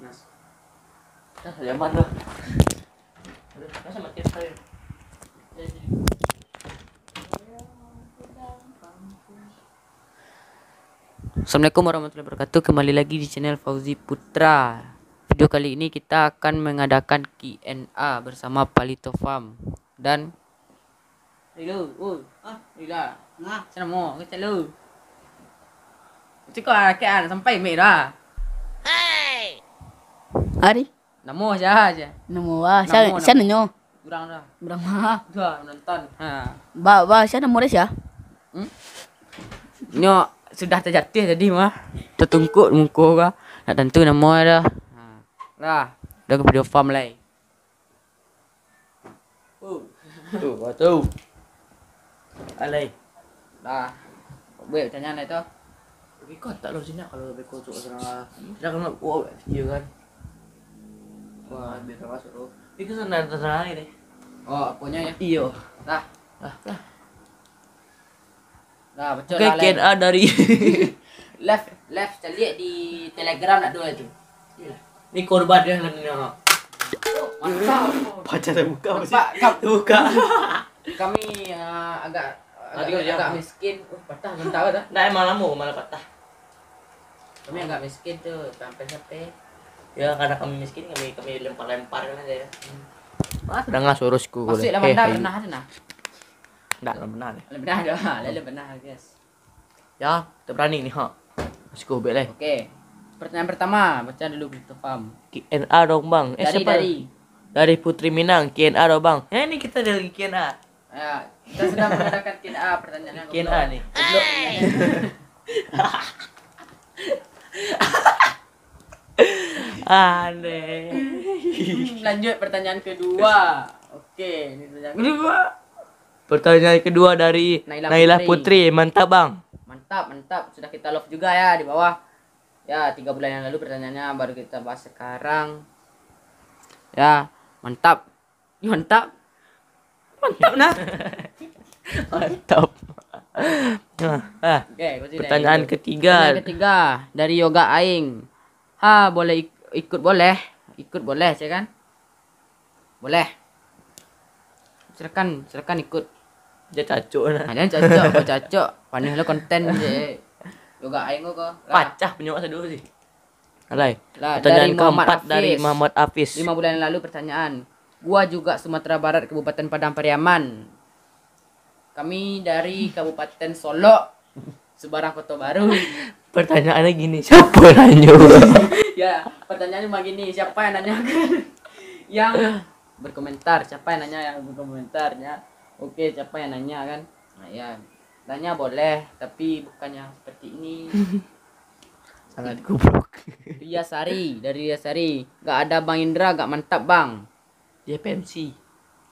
Nas. Zaman lah. Masa mati sekali. Assalamualaikum warahmatullahi wabarakatuh. Kembali lagi di channel Fauzi Putra. Video kali ini kita akan mengadakan Q&A bersama Palito Farm dan Lilo. Lila. Nah, sana mo, kita lu. Ciko kan sampai merah. Ari, Namo aja. namo wa, Namo, siya namo. ninyo. Kurang dah. Berapa? Dua menonton. Siya namo rin siya. Nyo sudah terjatuh tadi mah. Tertungkuk muka ka. Nak tentu nama dah. Dah. Dah ke video farm lai. Tuh. Alay. Dah. Buat pertanyaan lai tu. Beko tak lo sini kalau beko masuk ke sana. Dah kena buat video kan. Wah, biar masuk lo. Beko sana deh. Oh, apanya ya? Iyo. Dah. Dah. Dah, betul Oke, lah lai. Q&A dari Left cari di Telegram nak dua tu. ini korban dia lah. Mantap. Baca terbuka Nampak, kap. Terbuka. Kami agak miskin. Patah mentah dah. Nah, emang lama malah patah. Kami agak miskin tu, sampai-sampai. Ya, karena kami miskin kami lempar-lempar kan aja ya. Sudah nggak surusku. Masuk lah bandar pernah ada nah. Enggak benar. Benar dah, lele benar guys. Ya, kita berani nih, ha. Masuk bel. Okey. Pertanyaan pertama, baca dulu Palito Farm. Q&A dong, Bang. Dari Putri Minang, Q&A dong, Bang. Ini kita dari Q&A. Ya, kita sedang mengadakan Q&A pertanyaannya. Q&A nih. Aneh. Lanjut pertanyaan kedua. Okey, ini pertanyaan kedua. Pertanyaan kedua dari Naila Putri. Mantap, Bang. Mantap. Sudah kita love juga ya di bawah. Ya, 3 bulan yang lalu pertanyaannya baru kita bahas sekarang. Ya, mantap. Ini mantap. Mantap nah. Mantap. Okey, Pertanyaan ketiga. Pertanyaan ketiga dari Yoga Aing. Boleh ikut boleh? Ikut boleh, saya kan? Boleh. Silakan ikut. Dia cacuk nah. Ada cocok. Panih lo konten je. Yoga Aing kok. Pacah punya masa dulu sih. Alay. Lah, Pertanyaan dari Muhammad keempat Hafiz. dari Muhammad Hafiz. 5 bulan yang lalu pertanyaan. Gua juga Sumatera Barat, Kabupaten Padang Pariaman. Kami dari Kabupaten Solok, Sebarang Kota Baru. Pertanyaannya gini, siapa nanya? Ya, pertanyaannya begini, siapa yang nanya? Yang berkomentar, siapa yang nanya yang berkomentarnya? Oke, siapa yang nanya kan? Nah, ya. Tanya boleh, tapi bukan yang seperti ini. Sangat goblok. Ria Sari, dari Ria Sari. Gak ada Bang Indra, gak mantap Bang. Dia pensi.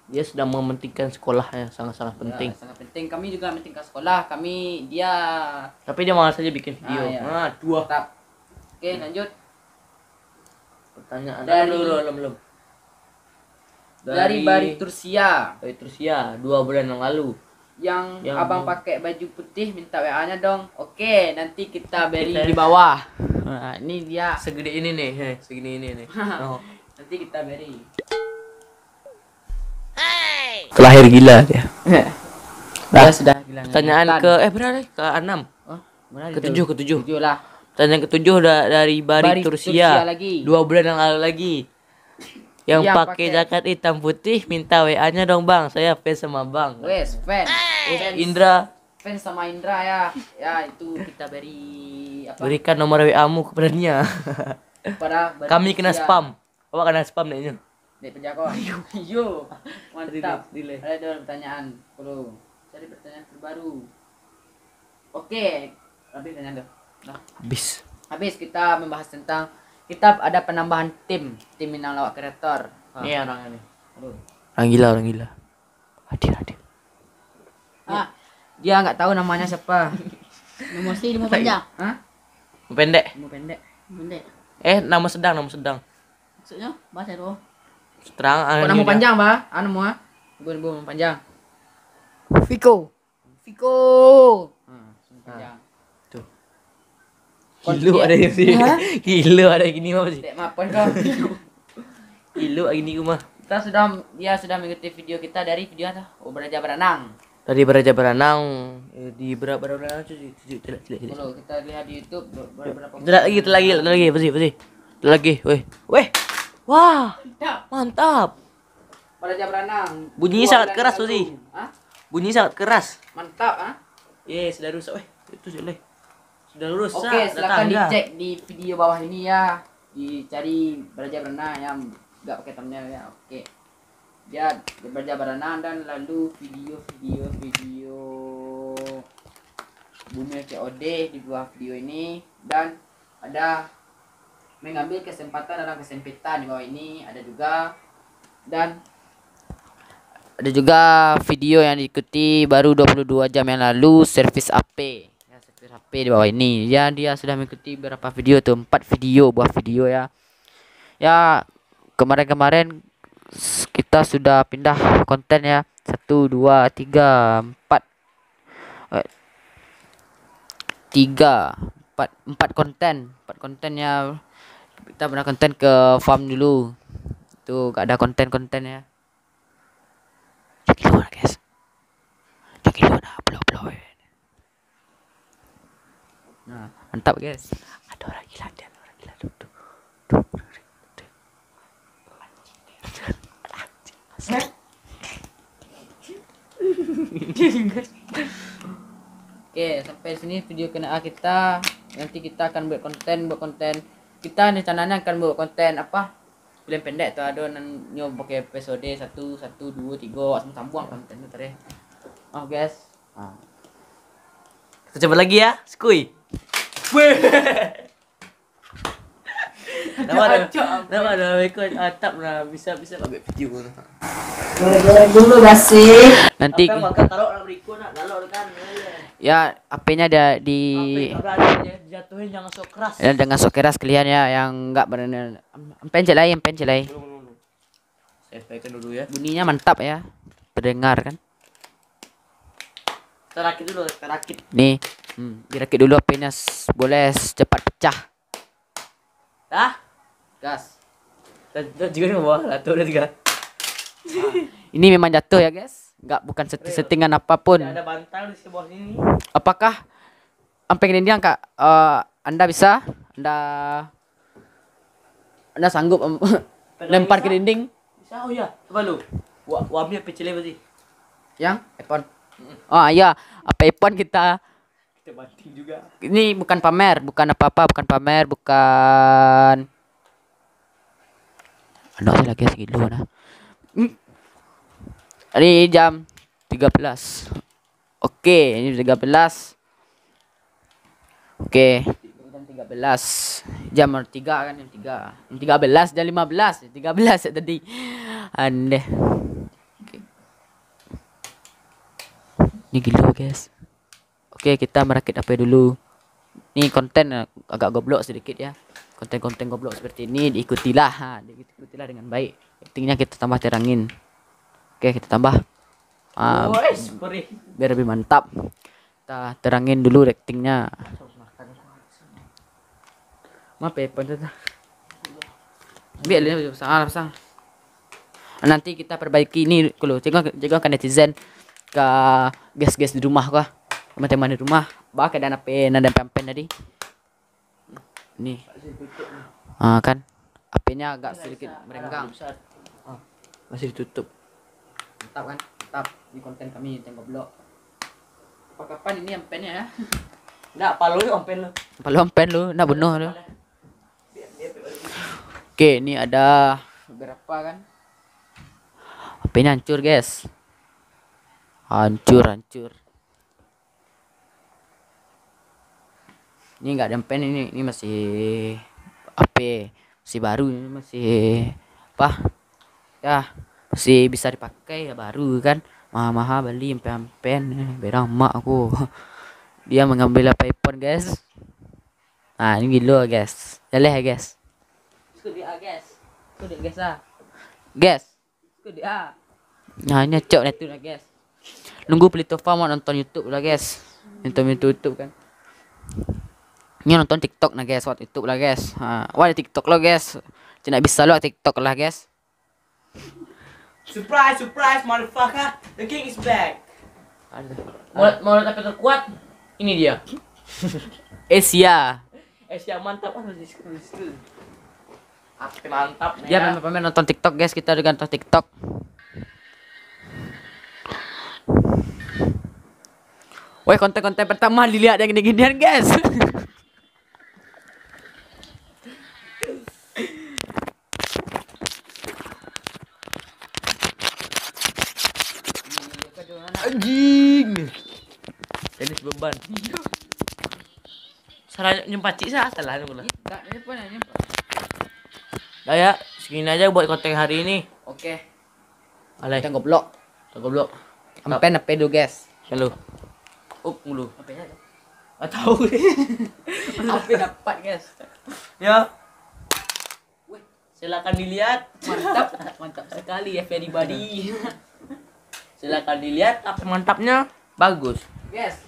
Dia sudah mementingkan sekolahnya, sangat-sangat penting. Ya, sangat penting. Kami juga mementingkan sekolah. Dia Tapi dia malas saja bikin video. ya. Dua. Mantap. Oke, lanjut. Pertanyaan Dari- belum. Dari Bari Tursia. Dari terus ya, 2 bulan yang lalu. Yang Yang abang mau- pakai baju putih minta WA-nya dong. Oke, nanti kita beri di bawah. Nah, ini dia. Segede ini nih, segini ini nih. Oh. Nanti kita beri. Terlahir gila dia. Dia sudah bilang. Pertanyaan berapa? Ke-6. Mana Ketujuh. Ketujuh lah. Pertanyaan ke-7 dari Bari Tursia Tursia. lagi. 2 bulan yang lalu lagi. Yang Yang pakai pakai- jaket hitam putih minta WA-nya dong, Bang. Saya fans sama Bang. Wes, fans. Indra, Fans sama Indra ya. Ya, itu kita beri apa? berikan nomor WA-mu kepada dia. Pada Bari Kami kena Tursia. spam. Awak kena spam nih. Dek penjaga. Yo. Mantap. Delay. Ada pertanyaan. Perlu cari pertanyaan terbaru. Oke. Habis pertanyaan dah. Nah, Habis. habis kita membahas tentang kita ada penambahan tim Minang Lawak Kreator. Nih orangnya nih. Aduh. Orang gila. Hadir. Dia nggak tahu namanya siapa. Nomor si lima panjang. Hah? Pendek. Ilmu pendek. Benda. Nama sedang. Maksudnya bahasa itu. Terang. Kok nama panjang, Bah? Anu mua? Nama panjang. Viko. Viko. Panjang. Kilo ada yang sini. Kilo ada gini mah sih. Tak maafkan kau. Kilo gini mah. Dia sudah mengikuti video kita dari video apa? Oh, belajar berenang. Tadi beraja berenang di berapa berenang cuci. Kalau kita lihat di YouTube berapa Itu lagi, apa sih? Itu lagi, weh. Wah, mantap. belajar berenang. Bunyinya 2 sangat bulan keras, lalu. Uzi. Hah? Bunyi sangat keras. Mantap, ah. Sudah rusak, weh. Itu sudah. Sudah rusak. Oke, silakan tetangga. dicek di video bawah ini ya. Dicari belajar berenang yang enggak pakai thumbnail ya. Oke. Dia belajar berenang dan lalu video Bumi COD di bawah video ini, dan ada mengambil kesempatan dalam kesempitan di bawah ini ada juga, dan ada juga video yang diikuti baru 22 jam yang lalu servis AP. Ya, servis HP di bawah ini. Ya, dia sudah mengikuti berapa video tuh? 4 video, buah video ya. Ya, kemarin-kemarin kita sudah pindah konten ya. 1 2 3 4 4 konten. 4 konten ya. Kita pernah konten ke farm dulu. Tuh, gak ada konten-konten ya. Joki luar guys. Joki luar blow. Nah, mantap guys. Ada orang gila tuh. Oke, sampai sini video kena kita. Nanti kita akan buat konten. Kita rencananya akan buat konten apa? Film pendek tuh, ada nyoba pakai episode 1 2 3 sambung konten itu tadi. Oh guys. Kita coba lagi ya, skuy. Nama ada ikut atap lah, bisa pakai video. Goreng dulu gasih. Nanti Maka taruh dalam berikut nak galak kan. ya HP-nya ada di Jatuhin jangan sok keras. ya, dengan sok keras kalian ya yang enggak benar. Pencet lagi. Saya pekan dulu ya. Bunyinya mantap ya. Terdengar kan? Terakit dulu. Nih, dirakit dulu HP-nya boleh cepat pecah. Dah. Gas. Dan juga ni bawah lah, tu dah tiga. Ini memang jatuh ya, guys. Bukan settingan apapun. Ada bantal di sebelah sini. Apakah sampai ini angka Anda bisa? Anda sanggup lempar ke dinding? Bisa, oh ya. Coba lu. Ambil pecele berarti. Yang iPhone. Oh iya, apa iPhone kita? Kita banting juga. Ini bukan pamer, bukan apa-apa, bukan pamer, bukan. Ada lagi segitu nah. Ini jam 13. Oke, ini 13. Oke. Jam 13. Jam 3 kan, jam 3. Jam 13 jam 15, 13 ya tadi. Aneh. Oke. Ini gila, guys. Oke, kita merakit HP dulu. Ini konten agak goblok sedikit ya. Konten-konten goblok seperti ini diikutilah, diikutilah dengan baik. Pentingnya kita tambah terangin. Oke, kita tambah. Biar lebih mantap. Kita terangin dulu ratingnya. Maaf ya, biar lebih pasang. Nanti kita perbaiki ini kalau jaga kan netizen ke guys-guys di rumah kah. Teman-teman di rumah, pakai dana pen dan pempen tadi. Nih. Kan HP-nya agak sedikit merenggang. Masih ditutup. Mantap kan? Mantap di konten kami tembok blok. Kapan ini ampennya ya? Enggak, palu lu ampen lu. Palu ampen lu, nak bunuh lu. Oke, ini ada beberapa kan. HP-nya hancur, guys. Hancur. Ini enggak ada ampen ini masih HP masih baru, ini masih apa? Ya, masih bisa dipakai ya baru kan. Mahal-mahal beli ampen berang mak aku. Dia mengambil apa iPhone, guys. Nah, ini gila, guys. Jaleh ya, guys. Guys. Nah, ini cok itu lah, guys. Nunggu Pelito Farm mau nonton YouTube lah, guys. Nonton YouTube kan. Ini nonton TikTok nah guys, buat YouTube lah guys. Wah, TikTok lo guys. Tidak bisa lo TikTok lah guys. Surprise, surprise, motherfucker. The king is back. Mau tapi terkuat. Ini dia. Asia. Siap mantap kan di situ. Apa mantap nih. Ya, pamer nonton TikTok guys, kita udah nonton TikTok. Woi, konten-konten pertama dilihat yang gini-ginian guys. Anjing. Tenis beban. Salah nyempaci salah pula. Enggak, ini pun hanya. Dah ya, segini aja buat konten hari ini. Oke. Alay, Kita goblok. goblok. Sampai nape dulu guys. Halo. Mulu. Apa ya? Enggak tahu. Apa dapat guys? Ya. Silakan dilihat. Mantap, mantap sekali ya everybody. Silakan dilihat apa mantapnya. Bagus. Guys,